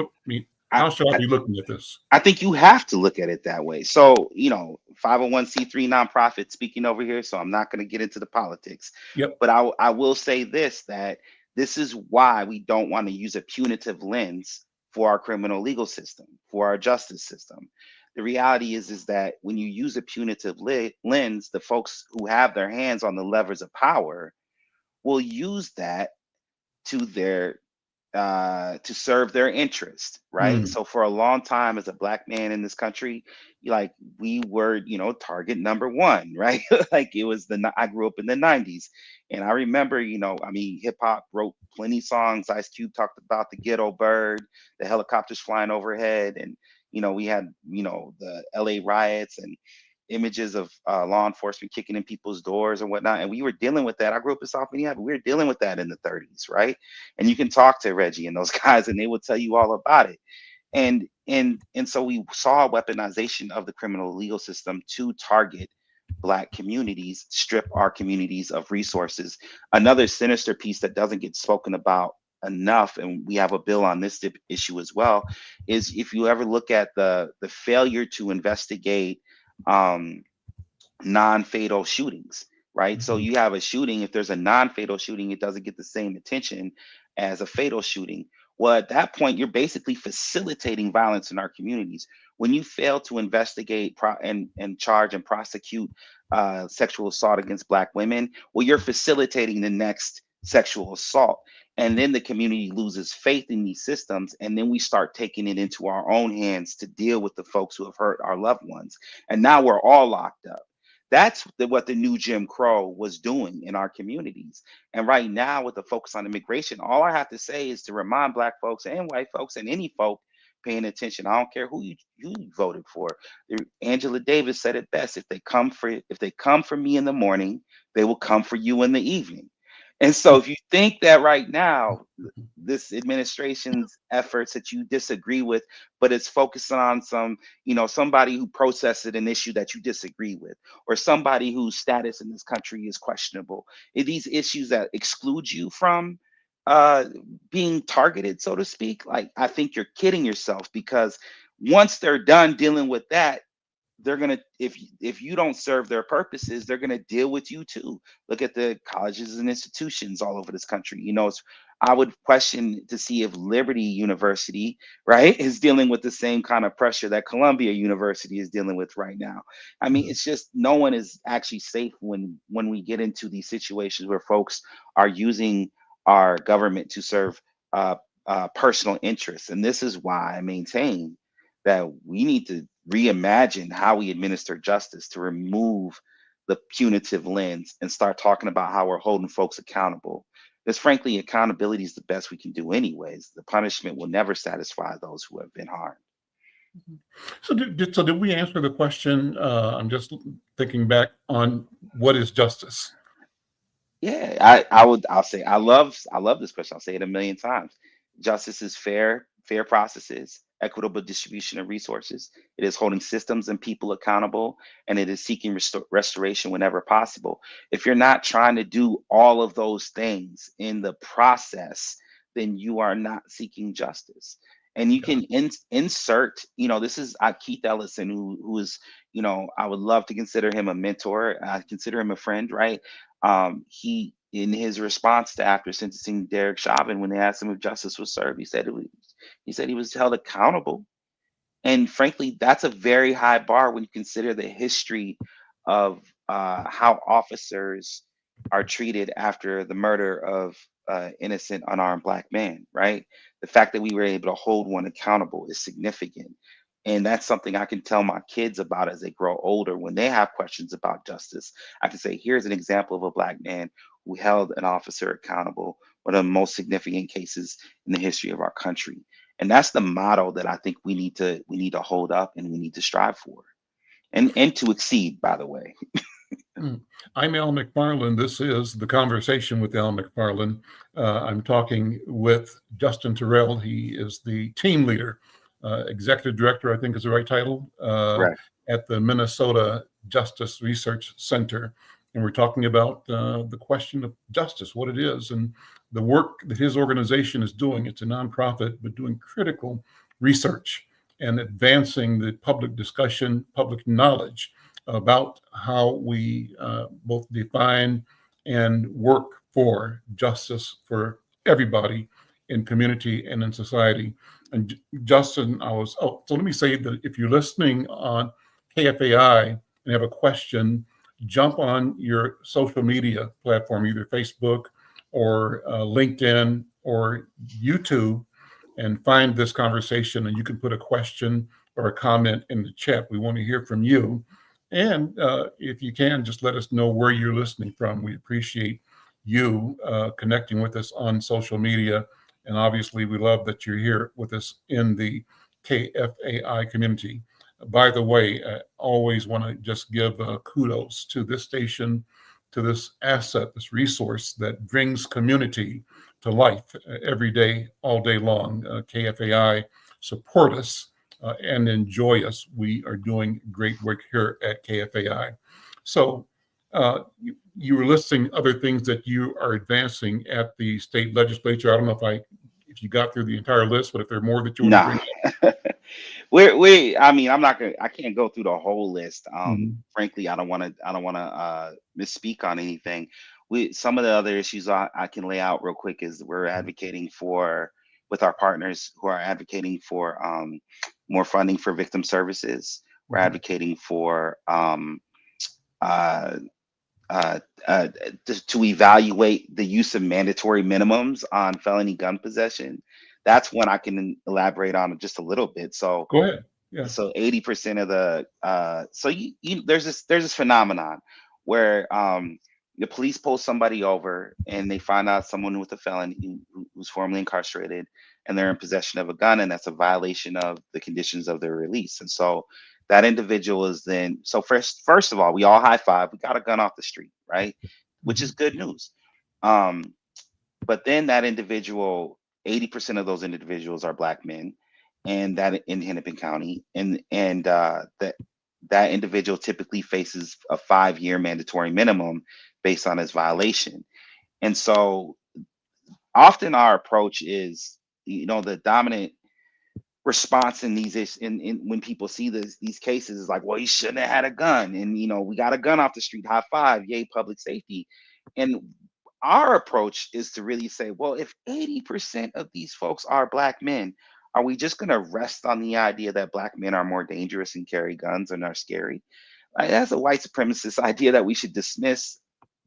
[SPEAKER 6] I,
[SPEAKER 4] how should I
[SPEAKER 6] I
[SPEAKER 4] be looking at this?
[SPEAKER 6] I think you have to look at it that way. So, 501c3 nonprofit speaking over here. So I'm not going to get into the politics,
[SPEAKER 4] Yep.
[SPEAKER 6] but I will say this, that this is why we don't want to use a punitive lens for our criminal legal system, for our justice system. The reality is that when you use a punitive lens, the folks who have their hands on the levers of power will use that to their to serve their interest, right?
[SPEAKER 4] Mm.
[SPEAKER 6] So for a long time, as a black man in this country, like we were, target number one, right? Like it was I grew up in the '90s, and I remember, hip hop wrote plenty songs. Ice Cube talked about the ghetto bird, the helicopters flying overhead, and we had the LA riots and images of law enforcement kicking in people's doors and whatnot. And we were dealing with that. I grew up in South Minneapolis. We were dealing with that in the '30s, right? And you can talk to Reggie and those guys, and they will tell you all about it. And so we saw weaponization of the criminal legal system to target Black communities, strip our communities of resources. Another sinister piece that doesn't get spoken about enough, and we have a bill on this issue as well, is if you ever look at the failure to investigate um, non-fatal shootings, right? So
[SPEAKER 4] Mhm.
[SPEAKER 6] you have a shooting, if there's a non-fatal shooting, it doesn't get the same attention as a fatal shooting. Well, at that point, you're basically facilitating violence in our communities. When you fail to investigate and charge and prosecute sexual assault against Black women, well, you're facilitating the next sexual assault. And then the community loses faith in these systems. And then we start taking it into our own hands to deal with the folks who have hurt our loved ones. And now we're all locked up. That's what the new Jim Crow was doing in our communities. And right now, with the focus on immigration, all I have to say is to remind Black folks and white folks and any folk paying attention. I don't care who you voted for. Angela Davis said it best: if they come for me in the morning, they will come for you in the evening. And so if you think that right now, this administration's efforts that you disagree with, but it's focusing on some, somebody who processed an issue that you disagree with, or somebody whose status in this country is questionable, these issues that exclude you from uh, being targeted, so to speak, like I think you're kidding yourself, because once they're done dealing with that, they're gonna, if you don't serve their purposes, they're gonna deal with you too. Look at the colleges and institutions all over this country. I would question to see if Liberty University, right, is dealing with the same kind of pressure that Columbia University is dealing with right now. I mean, it's just no one is actually safe when we get into these situations where folks are using our government to serve personal interests. And this is why I maintain that we need to reimagine how we administer justice to remove the punitive lens and start talking about how we're holding folks accountable. Because frankly, accountability is the best we can do anyways. The punishment will never satisfy those who have been harmed.
[SPEAKER 4] So did we answer the question? I'm just thinking back on what is justice.
[SPEAKER 6] Yeah, I'll say I love this question. I'll say it a million times. Justice is fair processes, equitable distribution of resources. It is holding systems and people accountable, and it is seeking restoration whenever possible. If you're not trying to do all of those things in the process, then you are not seeking justice. And you can insert, this is Keith Ellison, who is, I would love to consider him a mentor. I consider him a friend, right? He, in his response to after sentencing Derek Chauvin, when they asked him if justice was served, he said he was held accountable. And frankly, that's a very high bar when you consider the history of how officers are treated after the murder of innocent unarmed Black man, right? The fact that we were able to hold one accountable is significant. And that's something I can tell my kids about as they grow older. When they have questions about justice, I can say, here's an example of a Black man who held an officer accountable, one of the most significant cases in the history of our country. And that's the model that I think we need to hold up and we need to strive for, and to exceed, by the way.
[SPEAKER 4] I'm Al McFarlane. This is The Conversation with Al McFarlane. I'm talking with Justin Terrell. He is the team leader, executive director, I think is the right title,
[SPEAKER 6] Right.
[SPEAKER 4] at the Minnesota Justice Research Center. And we're talking about the question of justice, what it is, and the work that his organization is doing. It's a nonprofit, but doing critical research and advancing the public discussion, public knowledge about how we both define and work for justice for everybody in community and in society. And Justin, so let me say that if you're listening on KFAI and have a question, jump on your social media platform, either Facebook or LinkedIn or YouTube, and find this conversation, and you can put a question or a comment in the chat. We want to hear from you. And if you can, just let us know where you're listening from. We appreciate you connecting with us on social media. And obviously, we love that you're here with us in the KFAI community. By the way, I always want to just give kudos to this station, to this asset, this resource that brings community to life every day, all day long. KFAI, support us and enjoy us. We are doing great work here at KFAI. So you were listing other things that you are advancing at the state legislature. I don't know if you got through the entire list, but if there are more that you want to bring up.
[SPEAKER 6] I can't go through the whole list. Frankly, I don't want to misspeak on anything. Some of the other issues I can lay out real quick is we're advocating for, with our partners who are advocating for more funding for victim services. We're advocating for to evaluate the use of mandatory minimums on felony gun possession. That's one I can elaborate on just a little bit. So
[SPEAKER 4] go ahead. Yeah.
[SPEAKER 6] So 80% of the there's this phenomenon where the police pull somebody over and they find out someone with a felony who's formerly incarcerated and they're in possession of a gun, and that's a violation of the conditions of their release. And so that individual is then, so first of all, we all high five, we got a gun off the street, right? Which is good news. But then that individual, 80% of those individuals are Black men, and that in Hennepin County, and that individual typically faces a 5-year mandatory minimum based on his violation. And so often our approach is, the dominant response in these in when people see these cases is like, well, he shouldn't have had a gun, and we got a gun off the street, high five, yay, public safety. And our approach is to really say, well, if 80% of these folks are Black men, are we just going to rest on the idea that Black men are more dangerous and carry guns and are scary? Like, that's a white supremacist idea that we should dismiss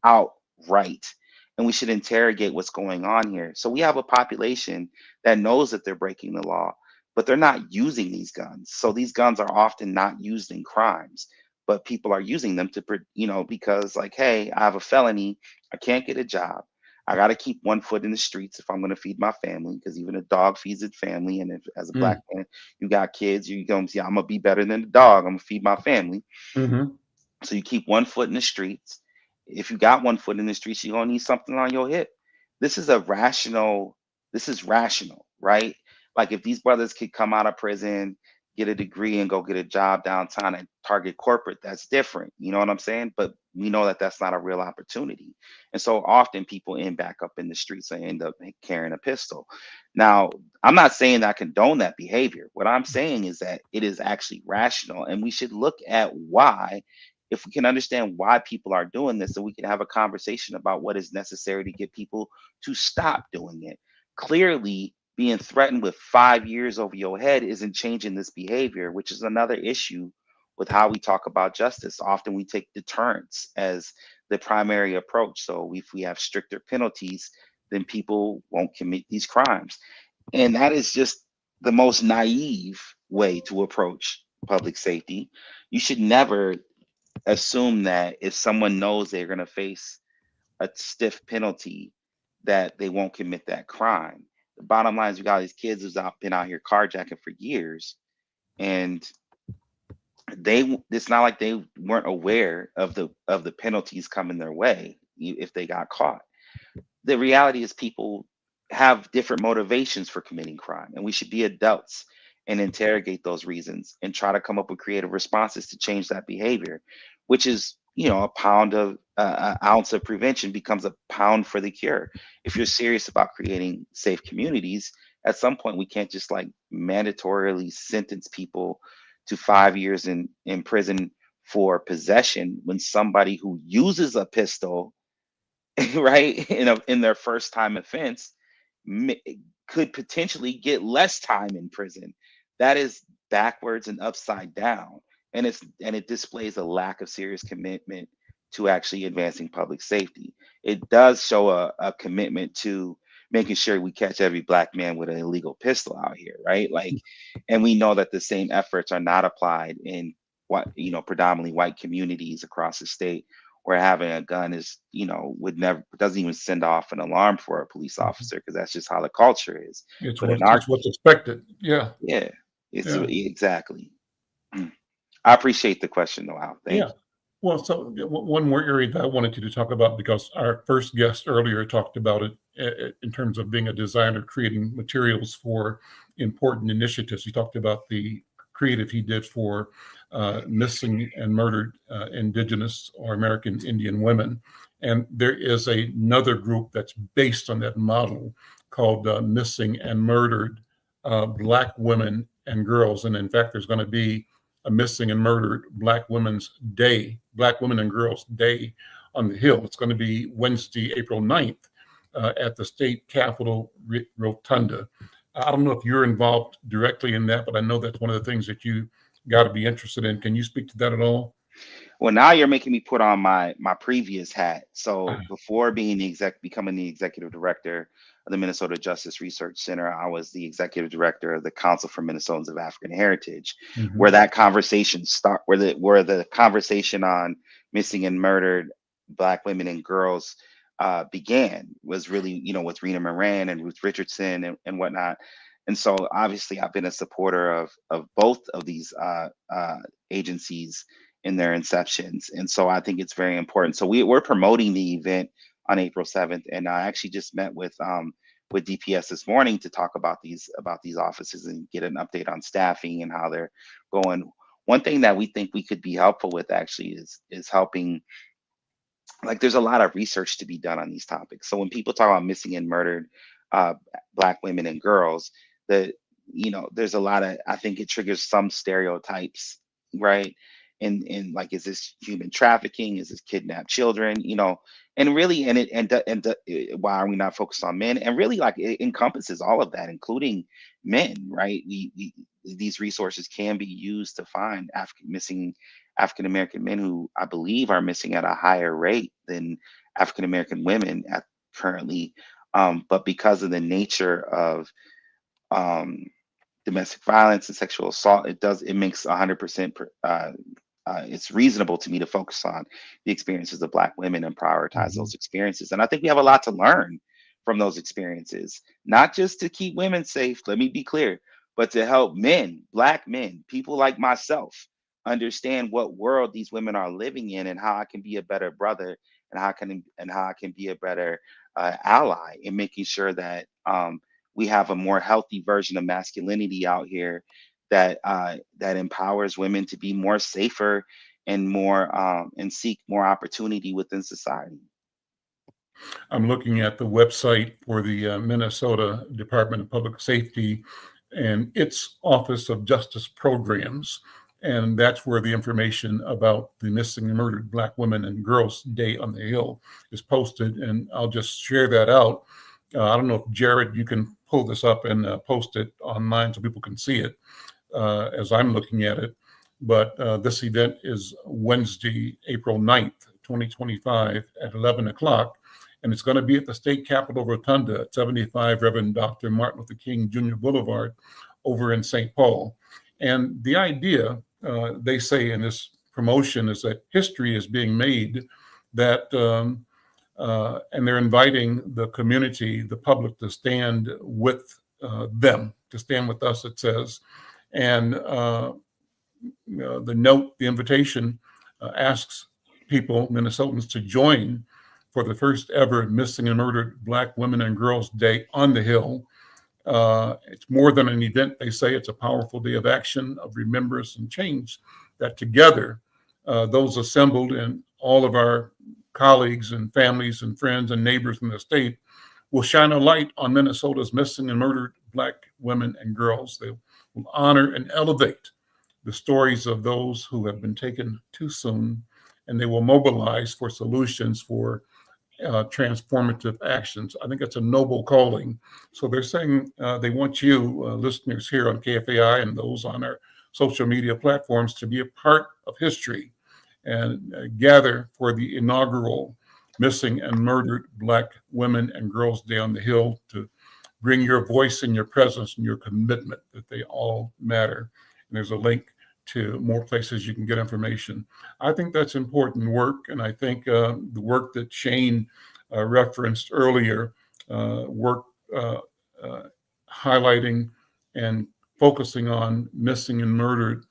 [SPEAKER 6] outright, and we should interrogate what's going on here. So we have a population that knows that they're breaking the law, but they're not using these guns. So these guns are often not used in crimes, but people are using them to, because like, hey, I have a felony, I can't get a job, I got to keep one foot in the streets if I'm going to feed my family, because even a dog feeds its family. And if, as a Black man, you got kids, you're going to see, I'm going to be better than the dog, I'm going to feed my family. So you keep one foot in the streets. If you got one foot in the streets, you're going to need something on your hip. This is rational, right? Like, if these brothers could come out of prison, get a degree, and go get a job downtown at Target corporate, that's different. You know what I'm saying? But we know that that's not a real opportunity. And so often people end back up in the streets and end up carrying a pistol. Now, I'm not saying that I condone that behavior. What I'm saying is that it is actually rational, and we should look at why. If we can understand why people are doing this, then we can have a conversation about what is necessary to get people to stop doing it. Clearly, being threatened with 5 years over your head isn't changing this behavior, which is another issue with how we talk about justice. Often we take deterrence as the primary approach. So if we have stricter penalties, then people won't commit these crimes. And that is just the most naive way to approach public safety. You should never assume that if someone knows they're going to face a stiff penalty, that they won't commit that crime. The bottom line is, we got these kids who's been out here carjacking for years, and it's not like they weren't aware of the penalties coming their way if they got caught. The reality is, people have different motivations for committing crime, and we should be adults and interrogate those reasons and try to come up with creative responses to change that behavior, which is, a pound of an ounce of prevention becomes a pound for the cure. If you're serious about creating safe communities, at some point we can't just like mandatorily sentence people to 5 years in prison for possession when somebody who uses a pistol right, in their first time offense could potentially get less time in prison. That is backwards and upside down, and it displays a lack of serious commitment to actually advancing public safety. It does show a commitment to making sure we catch every Black man with an illegal pistol out here, right? Like, and we know that the same efforts are not applied in predominantly white communities across the state, where having a gun is, doesn't even send off an alarm for a police officer, because that's just how the culture is.
[SPEAKER 4] It's
[SPEAKER 6] But
[SPEAKER 4] what's expected. Yeah.
[SPEAKER 6] Yeah, exactly. I appreciate the question, though, Al. Thank you.
[SPEAKER 4] Well, so one more area that I wanted you to talk about, because our first guest earlier talked about it in terms of being a designer, creating materials for important initiatives. He talked about the creative he did for missing and murdered Indigenous or American Indian women. And there is another group that's based on that model called Missing and Murdered Black Women and Girls. And in fact, there's going to be a Missing and Murdered Black Women's Day, Black Women and Girls Day on the Hill. It's going to be Wednesday, April 9th at the State Capitol Rotunda. I don't know if you're involved directly in that, but I know that's one of the things that you got to be interested in. Can you speak to that at all?
[SPEAKER 6] Well, now you're making me put on my previous hat. So before becoming the executive director of the Minnesota Justice Research Center, I was the executive director of the Council for Minnesotans of African Heritage, where that conversation where the conversation on missing and murdered Black women and girls began, was really, with Rena Moran and Ruth Richardson and whatnot. And so obviously I've been a supporter of both of these agencies in their inceptions. And so I think it's very important. So we're promoting the event on April 7th. And I actually just met with DPS this morning to talk about these offices and get an update on staffing and how they're going. One thing that we think we could be helpful with actually is helping, like, there's a lot of research to be done on these topics. So when people talk about missing and murdered uh, Black women and girls, that, there's a lot of, I think it triggers some stereotypes, right? And like, is this human trafficking? Is this kidnapped children? And really, why are we not focused on men? And really, like, it encompasses all of that, including men, right? We these resources can be used to find missing African American men, who I believe are missing at a higher rate than African American women currently. But because of the nature of um, domestic violence and sexual assault, it makes 100%. It's reasonable to me to focus on the experiences of Black women and prioritize those experiences. And I think we have a lot to learn from those experiences, not just to keep women safe, let me be clear, but to help men, Black men, people like myself, understand what world these women are living in, and how I can be a better brother, and how I can be a better ally in making sure that we have a more healthy version of masculinity out here that empowers women to be more safer and more and seek more opportunity within society.
[SPEAKER 4] I'm looking at the website for the Minnesota Department of Public Safety and its Office of Justice Programs. And that's where the information about the Missing and Murdered Black Women and Girls Day on the Hill is posted. And I'll just share that out. I don't know if, Jared, you can pull this up and post it online so people can see it as I'm looking at it. But this event is Wednesday, April 9th, 2025 at 11 o'clock. And it's going to be at the State Capitol Rotunda at 75 Reverend Dr. Martin Luther King Jr. Boulevard over in St. Paul. And the idea, they say in this promotion, is that history is being made, that, and they're inviting the community, the public, to stand with them, to stand with us, it says. And the invitation asks people, Minnesotans, to join for the first ever Missing and Murdered Black Women and Girls Day on the Hill. It's more than an event, they say. It's a powerful day of action, of remembrance and change, that together, those assembled and all of our colleagues and families and friends and neighbors in the state will shine a light on Minnesota's missing and murdered Black women and girls. They will honor and elevate the stories of those who have been taken too soon, and they will mobilize for solutions for transformative actions. I think it's a noble calling. So they're saying they want you, listeners here on KFAI and those on our social media platforms, to be a part of history and gather for the inaugural Missing and Murdered Black Women and Girls Day on the Hill, to bring your voice and your presence and your commitment that they all matter. And there's a link to more places you can get information. I think that's important work, and I think the work that Shane referenced earlier, work highlighting and focusing on missing and murdered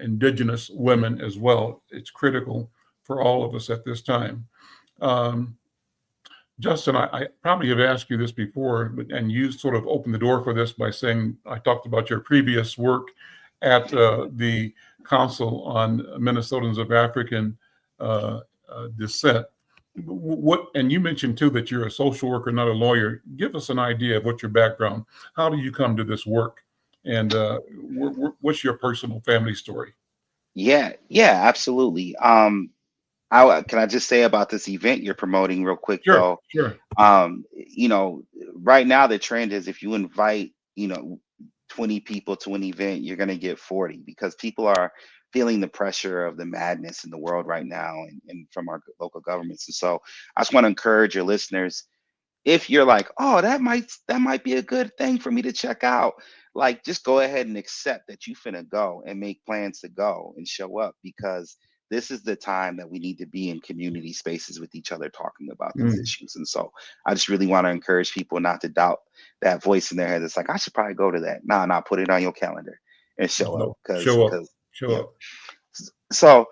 [SPEAKER 4] Indigenous women as well. It's critical for all of us at this time. Justin, I probably have asked you this before, and you sort of opened the door for this by saying, I talked about your previous work at the Council on Minnesotans of African Descent. And you mentioned too that you're a social worker, not a lawyer. Give us an idea of what your background. How do you come to this work, and what's your personal family story?
[SPEAKER 6] Yeah, absolutely. Can I just say about this event you're promoting real quick, though?
[SPEAKER 4] Sure.
[SPEAKER 6] Right now the trend is, if you invite 20 people to an event, you're going to get 40, because people are feeling the pressure of the madness in the world right now, and from our local governments. And so I just want to encourage your listeners, if you're like, oh, that might be a good thing for me to check out, like, just go ahead and accept that you finna go and make plans to go and show up, because this is the time that we need to be in community spaces with each other, talking about these issues. And so I just really want to encourage people not to doubt that voice in their head that's like, I should probably go to that. No, put it on your calendar and show up.
[SPEAKER 4] Show up.
[SPEAKER 6] So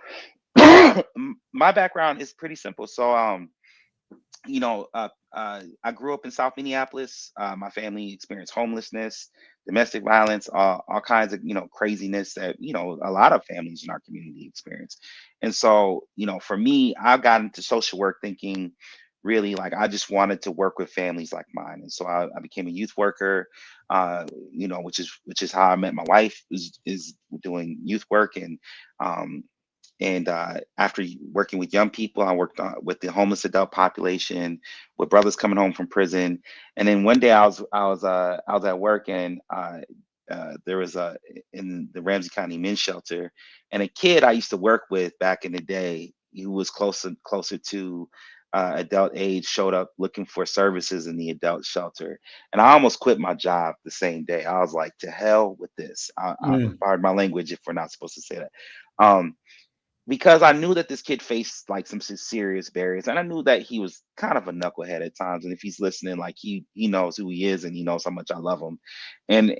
[SPEAKER 6] my background is pretty simple. So I grew up in South Minneapolis. My family experienced homelessness, domestic violence, all kinds of, craziness that, a lot of families in our community experience. And so, for me, I got into social work thinking really like I just wanted to work with families like mine. And so I became a youth worker, which is how I met my wife, is doing youth work. Um, and after working with young people, I worked with the homeless adult population, with brothers coming home from prison. And then one day I was at work, and there was a in the Ramsey County Men's Shelter, and a kid I used to work with back in the day, who was closer to adult age, showed up looking for services in the adult shelter, and I almost quit my job the same day. I was like, to hell with this.
[SPEAKER 4] Mm,
[SPEAKER 6] Pardon my language if we're not supposed to say that. Um, because I knew that this kid faced like some serious barriers, and I knew that he was kind of a knucklehead at times. And if he's listening, like he knows who he is, and he knows how much I love him. And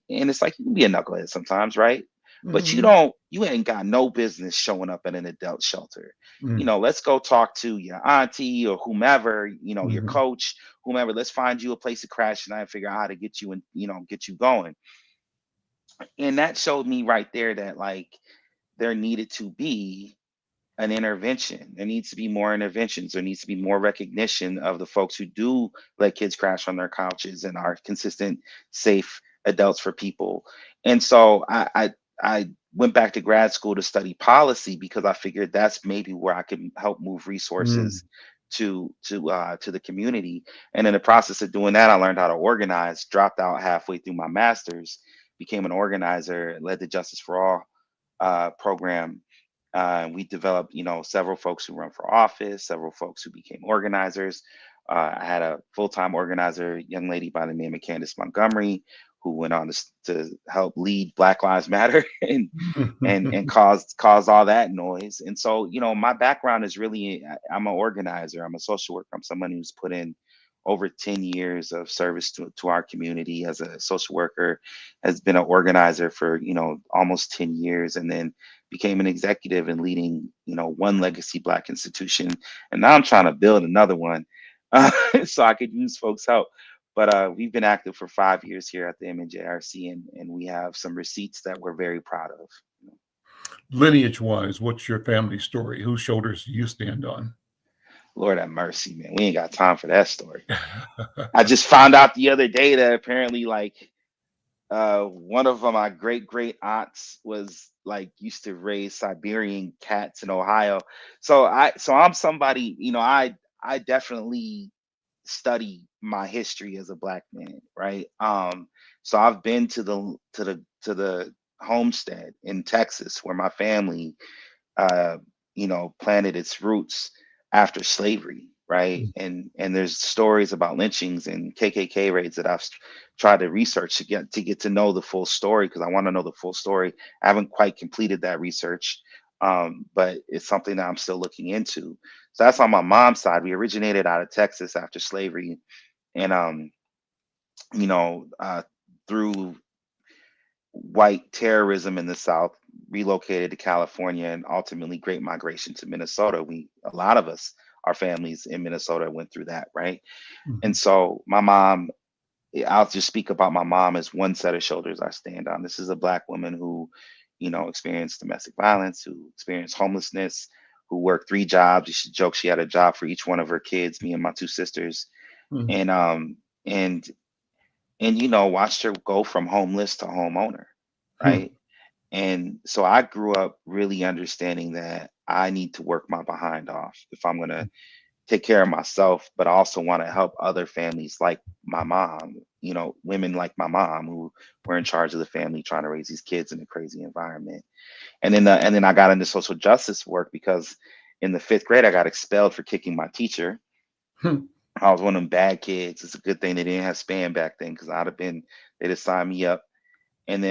[SPEAKER 6] it's like, you can be a knucklehead sometimes, right? But
[SPEAKER 4] mhm,
[SPEAKER 6] you ain't got no business showing up at an adult shelter.
[SPEAKER 4] mm,
[SPEAKER 6] Let's go talk to your auntie or whomever, your
[SPEAKER 4] mhm,
[SPEAKER 6] coach, whomever. Let's find you a place to crash tonight and figure out how to get you and get you going. And that showed me right there that like there needed to be an intervention. There needs to be more interventions. There needs to be more recognition of the folks who do let kids crash on their couches and are consistent, safe adults for people. And so I went back to grad school to study policy because I figured that's maybe where I could help move
[SPEAKER 4] mm,
[SPEAKER 6] resources to the community. And in the process of doing that, I learned how to organize. Dropped out halfway through my master's, became an organizer, led the Justice for All program. We developed, several folks who run for office, several folks who became organizers. I had a full-time organizer, young lady by the name of Candace Montgomery, who went on to help lead Black Lives Matter and caused all that noise. And so, my background is really, I'm an organizer, I'm a social worker, I'm someone who's put in over 10 years of service to our community as a social worker, has been an organizer for, almost 10 years, and then became an executive and leading, one legacy Black institution. And now I'm trying to build another one, so I could use folks' help. But we've been active for 5 years here at the MNJRC, and we have some receipts that we're very proud of.
[SPEAKER 4] Lineage wise, what's your family story? Whose shoulders do you stand on?
[SPEAKER 6] Lord have mercy, man. We ain't got time for that story. I just found out the other day that apparently, like, one of my great aunts was like used to raise Siberian cats in Ohio. So I'm somebody, I definitely study my history as a Black man, right? So I've been to the homestead in Texas where my family uh, planted its roots after slavery, right? And there's stories about lynchings and KKK raids that I've tried to research to get to know the full story, because I want to know the full story. I haven't quite completed that research, but it's something that I'm still looking into. So that's on my mom's side. We originated out of Texas after slavery, and you know, uh, through white terrorism in the South, relocated to California, and ultimately Great Migration to Minnesota. A lot of us, our families in Minnesota went through that, right? And
[SPEAKER 4] Mhm.
[SPEAKER 6] so my mom, I'll just speak about my mom as one set of shoulders I stand on. This is a Black woman who, experienced domestic violence, who experienced homelessness, who worked 3 jobs. You should joke she had a job for each one of her kids, me and my 2 sisters,
[SPEAKER 4] Mhm.
[SPEAKER 6] and and watched her go from homeless to homeowner,
[SPEAKER 4] Mhm.
[SPEAKER 6] right? And so I grew up really understanding that I need to work my behind off if I'm going to take care of myself, but I also want to help other families like my mom, women like my mom who were in charge of the family trying to raise these kids in a crazy environment. And then I got into social justice work because in the 5th grade, I got expelled for kicking my teacher.
[SPEAKER 4] Mhm.
[SPEAKER 6] I was one of them bad kids. It's a good thing they didn't have spam back then, because they'd have signed me up. And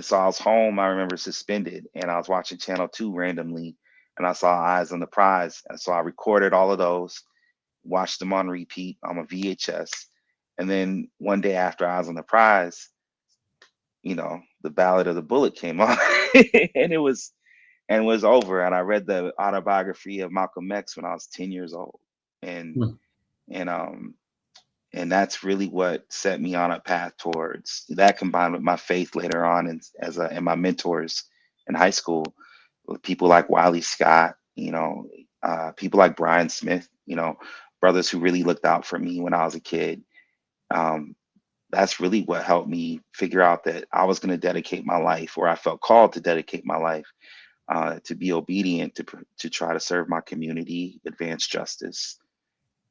[SPEAKER 6] so I was home, I remember, suspended, and I was watching Channel 2 randomly, and I saw Eyes on the Prize. And so I recorded all of those, watched them on repeat on a VHS. And then one day after Eyes on the Prize, the Ballad of the Bullet came on, and it was over. And I read the autobiography of Malcolm X when I was 10 years old. and
[SPEAKER 4] Hmm.
[SPEAKER 6] and that's really what set me on a path towards that, combined with my faith later on, and my mentors in high school, with people like Wiley Scott, people like Brian Smith, brothers who really looked out for me when I was a kid. Um, that's really what helped me figure out that I was going to dedicate my life, or I felt called to dedicate my life, to be obedient, to try to serve my community, advance justice,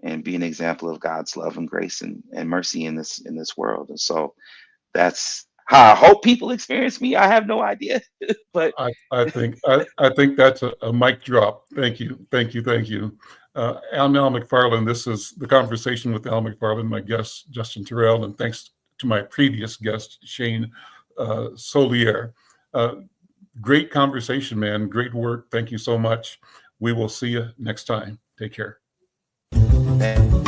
[SPEAKER 6] and be an example of God's love and grace and mercy in this world. And so that's how I hope people experience me. I have no idea, but
[SPEAKER 4] I think that's a mic drop. Thank you. I'm Al McFarlane. This is The Conversation with Al McFarlane, my guest, Justin Terrell, and thanks to my previous guest, Shane Solier. Great conversation, man. Great work. Thank you so much. We will see you next time. Take care.
[SPEAKER 6] man.